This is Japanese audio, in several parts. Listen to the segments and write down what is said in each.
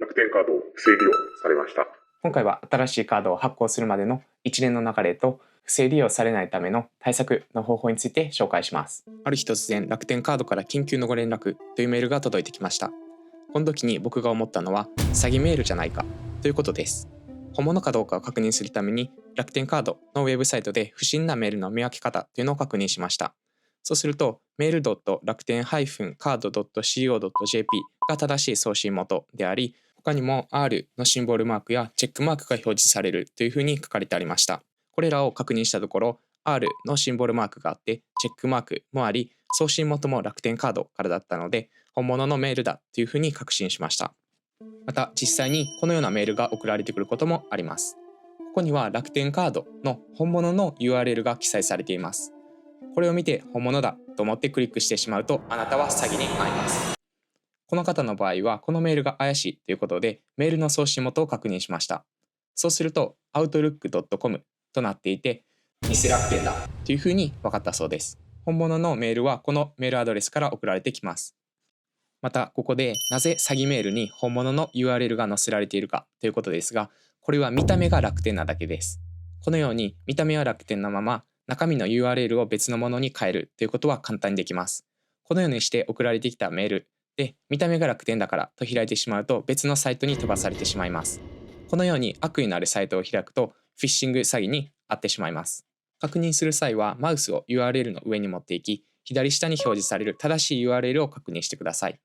楽天カードを不正利用されました。今回は新しいカードを発行するまでの一連の流れと不正利用されないための対策の方法について紹介します。ある日突然楽天カードから緊急のご連絡というメールが届いてきました。この時に僕が思ったのは詐欺メールじゃないかということです。本物かどうかを確認するために楽天カードのウェブサイトで不審なメールの見分け方というのを確認しました。そうするとメール楽天 -card.co.jp が正しい送信元であり、他にも R のシンボルマークやチェックマークが表示されるというふうに書かれてありました。これらを確認したところ R のシンボルマークがあってチェックマークもあり、送信元も楽天カードからだったので本物のメールだというふうに確信しました。また実際にこのようなメールが送られてくることもあります。ここには楽天カードの本物の URL が記載されています。これを見て本物だと思ってクリックしてしまうとあなたは詐欺に遭います。この方の場合はこのメールが怪しいということでメールの送信元を確認しました。そうすると outlook.com となっていて偽楽天だというふうに分かったそうです。本物のメールはこのメールアドレスから送られてきます。またここでなぜ詐欺メールに本物の URL が載せられているかということですが、これは見た目が楽天なだけです。このように見た目は楽天のまま中身の URL を別のものに変えるということは簡単にできます。このようにして送られてきたメールで見た目が楽天だからと開いてしまうと別のサイトに飛ばされてしまいます。このように悪意のあるサイトを開くとフィッシング詐欺に遭ってしまいます。確認する際はマウスを URL の上に持っていき、左下に表示される正しい URL を確認してください。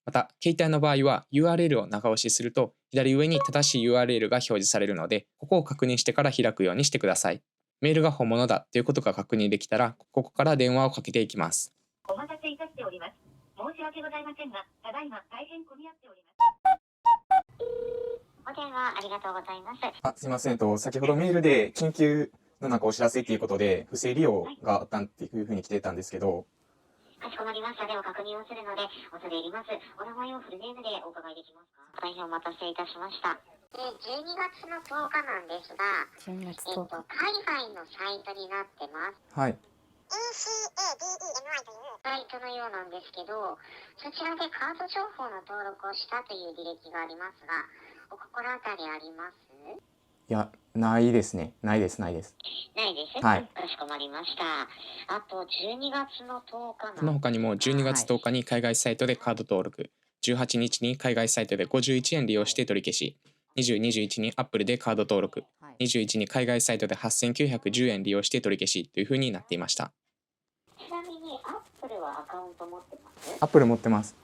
また、携帯の場合は URL を長押しすると左上に正しい URL が表示されるので、ここを確認してから開くようにしてください。メールが本物だということが確認できたら、ここから電話をかけていきます。お待たせいたしております。申し訳ございませんが、ただいま大変混み合っております。お電話ありがとうございます。すいません先ほどメールで緊急のお知らせということで不正利用があったっていうふうに来てたんですけど、かしこまりました。では確認をするので恐れ入ります。お名前をフルネームでお伺いできますか？大変お待たせいたしました。12月の10日なんですが、海外のサイトになってます。はい。ECADEMI というサイトのようなんですけど、そちらでカード情報の登録をしたという履歴がありますが、お心当たりあります？いや、ないですね。ないです。ないです。はい。かしこまりました。あと12月の10日その他にも12月10日に海外サイトでカード登録、18日に海外サイトで51円利用して取り消し、20、21に Apple でカード登録、21に海外サイトで8910円利用して取り消しというふうになっていました。ちなみに Apple はアカウント持ってます？ Apple 持ってます。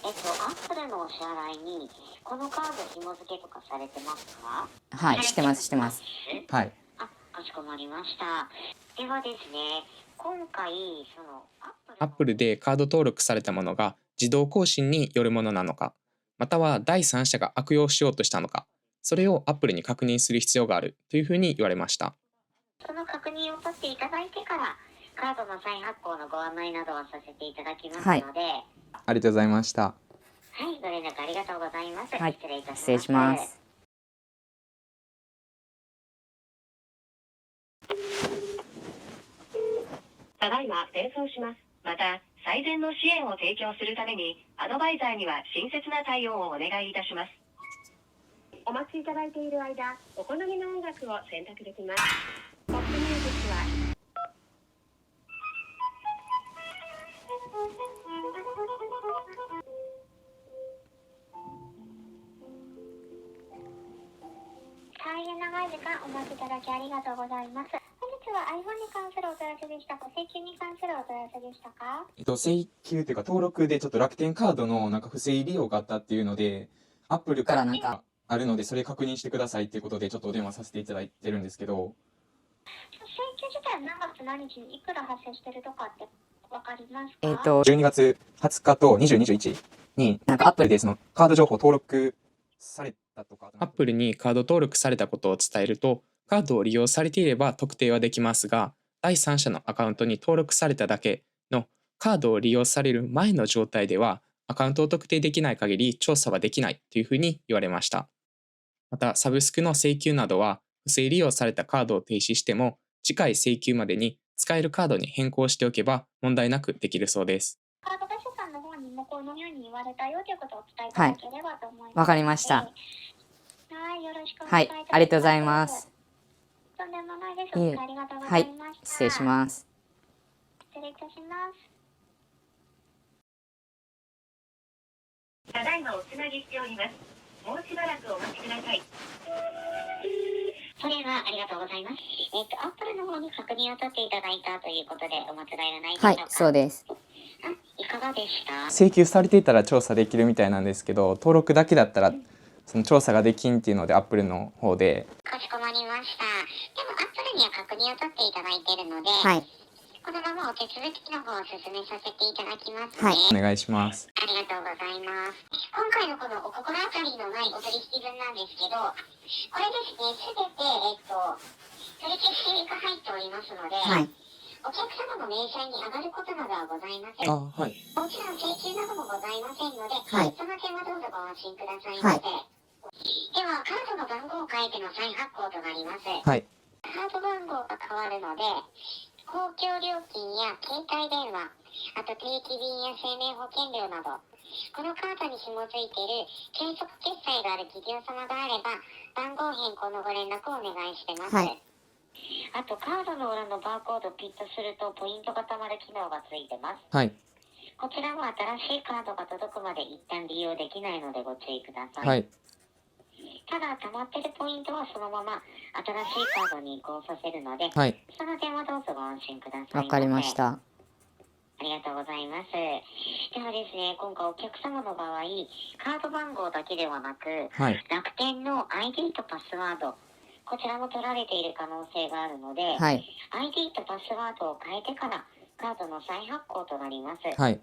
Apple のお支払いにこのカード紐付けとかされてますか？はい、してます。はい。かしこまりました。ではですね、今回そのApple でカード登録されたものが自動更新によるものなのか、または第三者が悪用しようとしたのか、それを Apple に確認する必要があるというふうに言われました。その確認を取っていただいてからカードの再発行のご案内などはさせていただきますので、ありがとうございました。はい、ご連絡ありがとうございます。はい、失礼いたします。失礼します。ただいま転送します。また、最善の支援を提供するために、アドバイザーには親切な対応をお願いいたします。お待ちいただいている間、お好みの音楽を選択できます。ポップミュージックは大変長い時間お待ちいただきありがとうございます。本日は iPhone に関するお問い合わせでしたか、請求に関するお問い合わせでしたか？請求というか登録でちょっと楽天カードの不正利用があったっていうので、Apple からあるのでそれ確認してくださいっていうことでちょっとお電話させていただいてるんですけど。請求自体は何月何日にいくら発生してるとかってわかりますか12月20日と20、21にApple でそのカード情報登録されたとか、Apple にカード登録されたことを伝えると、カードを利用されていれば特定はできますが、第三者のアカウントに登録されただけのカードを利用される前の状態では、アカウントを特定できない限り調査はできないというふうに言われました。また、サブスクの請求などは、不正利用されたカードを停止しても、次回請求までに使えるカードに変更しておけば問題なくできるそうです。カード会社さんの方にもこのように言われたよということをお伝えいただければと思います。わかりました。はい、よろしくおはい願いいたします。ありがとうございます。とんでもないです。いえお使いありがとうござはいいました。失礼します。失礼いたします。ただいまおつなぎしております。もうしばらくお待ちください。それはありがとうございます。アップルの方に確認を取っていただいたということでお間違いはないでしょはいうか。そうです。いかがでした？請求されていたら調査できるみたいなんですけど、登録だけだったらその調査ができんっていうので、アップルの方で。かしこまりました。でもアップルには確認を取っていただいているので、はいこのままお手続きの方を進めさせていただきますね。はいお願いします。ありがとうございます。今回のこのお心当たりのないお取引分なんですけど、これですね、すべて、取り消しが入っておりますので、はいお客様の明細に上がることなどはございません。あ、はい。もちろん請求などもございませんので、はいその点はどうぞご安心くださいませ。はいでは、カードの番号を書いての再発行となります。はい。カード番号が変わるので、公共料金や携帯電話、あと定期便や生命保険料など、このカードに紐付いている継続決済がある企業様があれば、番号変更のご連絡をお願いしてます。はいあと、カードの裏のバーコードをピッとすると、ポイントが貯まる機能がついてます。はい。こちらは新しいカードが届くまで一旦利用できないのでご注意ください。はい。ただ、溜まってるポイントはそのまま新しいカードに移行させるので、はい。その点はどうぞご安心くださいませ。わかりました。ありがとうございます。ではですね、今回お客様の場合、カード番号だけではなく、はい。楽天の ID とパスワード、こちらも取られている可能性があるので、はい ID とパスワードを変えてからカードの再発行となります。はい。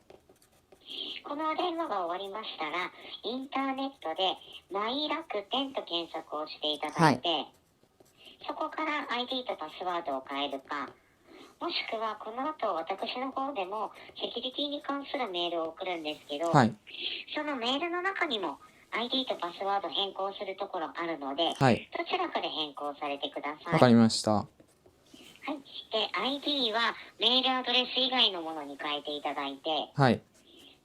このお電話が終わりましたら、インターネットでマイ楽天と検索をしていただいて、そこから ID とパスワードを変えるか、もしくはこの後私の方でもセキュリティに関するメールを送るんですけど、はい。そのメールの中にも ID とパスワード変更するところあるので、はい。どちらかで変更されてください。わかりました。はい。で、ID はメールアドレス以外のものに変えていただいて、はい。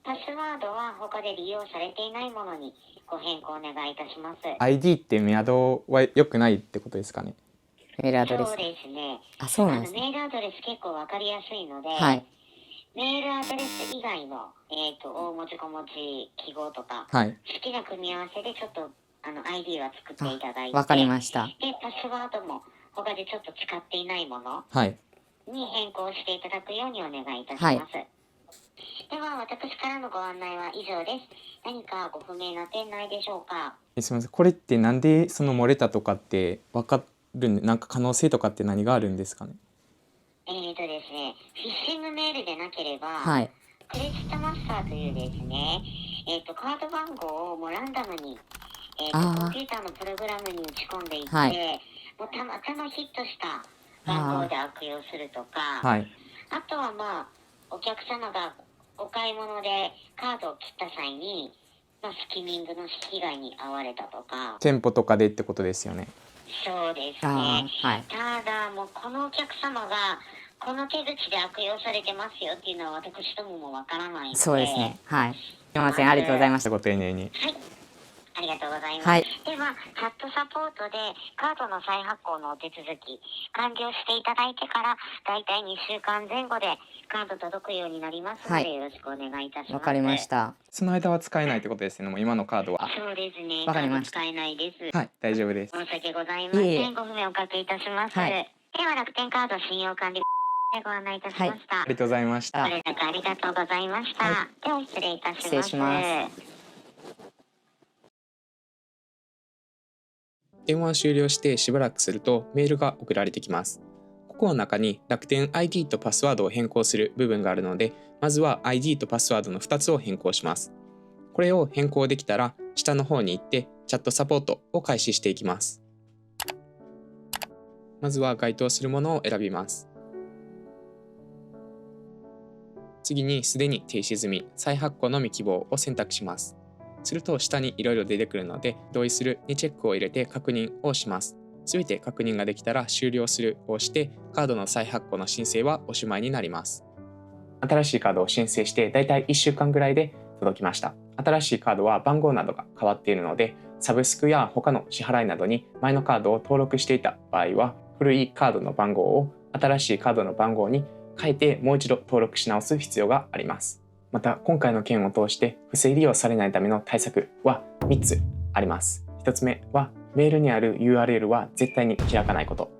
パスワードは他で利用されていないものにご変更お願いいたします。ID ってメアドは良くないってことですかね。メールアドレス。そうですね。あ、そうなんですね。メールアドレス結構わかりやすいので、はいメールアドレス以外の、大文字小文字記号とか、はい。好きな組み合わせでちょっとID は作っていただいて、わかりました。で、パスワードも他でちょっと使っていないものはい。に変更していただくようにお願いいたします。はいでは、私からのご案内は以上です。何かご不明な点ないでしょうか？すみません。これってなんでその漏れたとかって分かるなんか可能性とかって何があるんですかね。ですね、フィッシングメールでなければ、はいクレジットマスターというですね、カード番号をもうランダムに、コあーンピューターのプログラムに打ち込んでいって、はいもうたまたまヒットした番号で悪用するとか、はい。あとはまあ、お客様がお買い物でカードを切った際に、まあ、スキミングの被害に遭われたとか、店舗とかでってことですよね。そうですあね。ーはいただ、もうこのお客様が、この手口で悪用されてますよっていうのは私どももわからないので。そうですね。はい。すみません。ありがとうございました。ご丁寧に。はい。ありがとうございます。はいでは、チャットサポートでカードの再発行のお手続き完了していただいてから、だいたい2週間前後でカード届くようになりますので、はいよろしくお願いいたします。わかりまし。た。その間は使えないってことですね。もう今のカードは。そうですね。わかりましたカード使えないです。はい。大丈夫です。申し訳ございません。いえいえご不明おかけいたします。はいでは、楽天カード信用管理でご案内いたしました。ありがとうございました。ご連絡ありがとうございました。はでは、失礼いたします。失礼します電話を終了してしばらくするとメールが送られてきます。ここの中に楽天 ID とパスワードを変更する部分があるので、まずは ID とパスワードの2つを変更します。これを変更できたら下の方に行ってチャットサポートを開始していきます。まずは該当するものを選びます。次にすでに停止済み再発行のみ希望を選択します。すると下にいろいろ出てくるので、同意するにチェックを入れて確認をします。すべて確認ができたら終了するを押してカードの再発行の申請はおしまいになります。新しいカードを申請してだいたい1週間ぐらいで届きました。新しいカードは番号などが変わっているので、サブスクや他の支払いなどに前のカードを登録していた場合は、古いカードの番号を新しいカードの番号に変えてもう一度登録し直す必要があります。また、今回の件を通して不正利用されないための対策は3つあります。1つ目は、メールにある URL は絶対に開かないこと。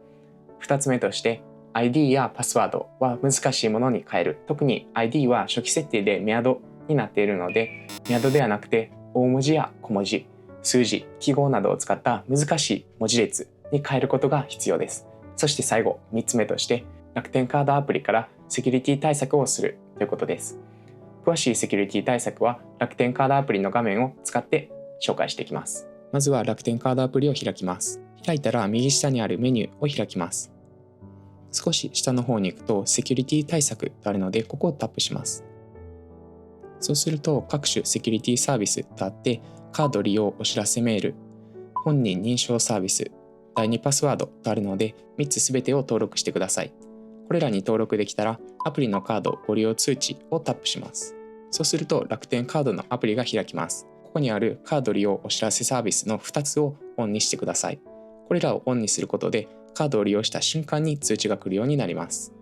2つ目として、ID やパスワードは難しいものに変える。特に ID は初期設定でメアドになっているので、メアドではなくて大文字や小文字、数字、記号などを使った難しい文字列に変えることが必要です。そして最後、3つ目として、楽天カードアプリからセキュリティ対策をするということです。詳しいセキュリティ対策は楽天カードアプリの画面を使って紹介していきます。まずは楽天カードアプリを開きます。開いたら右下にあるメニューを開きます。少し下の方に行くとセキュリティ対策とあるので、ここをタップします。そうすると各種セキュリティサービスとあって、カード利用お知らせメール、本人認証サービス、第2パスワードとあるので、3つすべてを登録してください。これらに登録できたら、アプリのカードご利用通知をタップします。そうすると楽天カードのアプリが開きます。ここにあるカード利用お知らせサービスの2つをオンにしてください。これらをオンにすることで、カードを利用した瞬間に通知が来るようになります。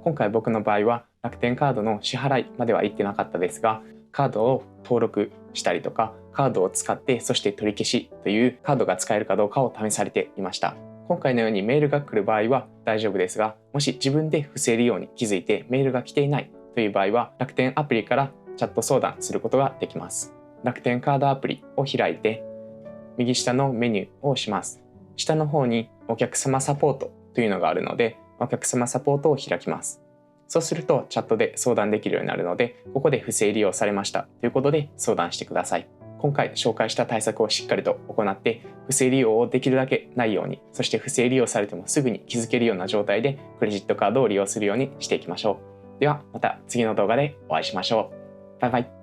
今回僕の場合は楽天カードの支払いまでは行ってなかったですが、カードを登録したりとか、カードを使ってそして取り消しというカードが使えるかどうかを試されていました。今回のようにメールが来る場合は大丈夫ですが、もし自分で不正利用に気づいてメールが来ていないという場合は、楽天アプリからチャット相談することができます。楽天カードアプリを開いて、右下のメニューを押します。下の方にお客様サポートというのがあるので、お客様サポートを開きます。そうするとチャットで相談できるようになるので、ここで不正利用されましたということで相談してください。今回紹介した対策をしっかりと行って、不正利用をできるだけないように、そして不正利用されてもすぐに気づけるような状態でクレジットカードを利用するようにしていきましょう。ではまた次の動画でお会いしましょう。バイバイ。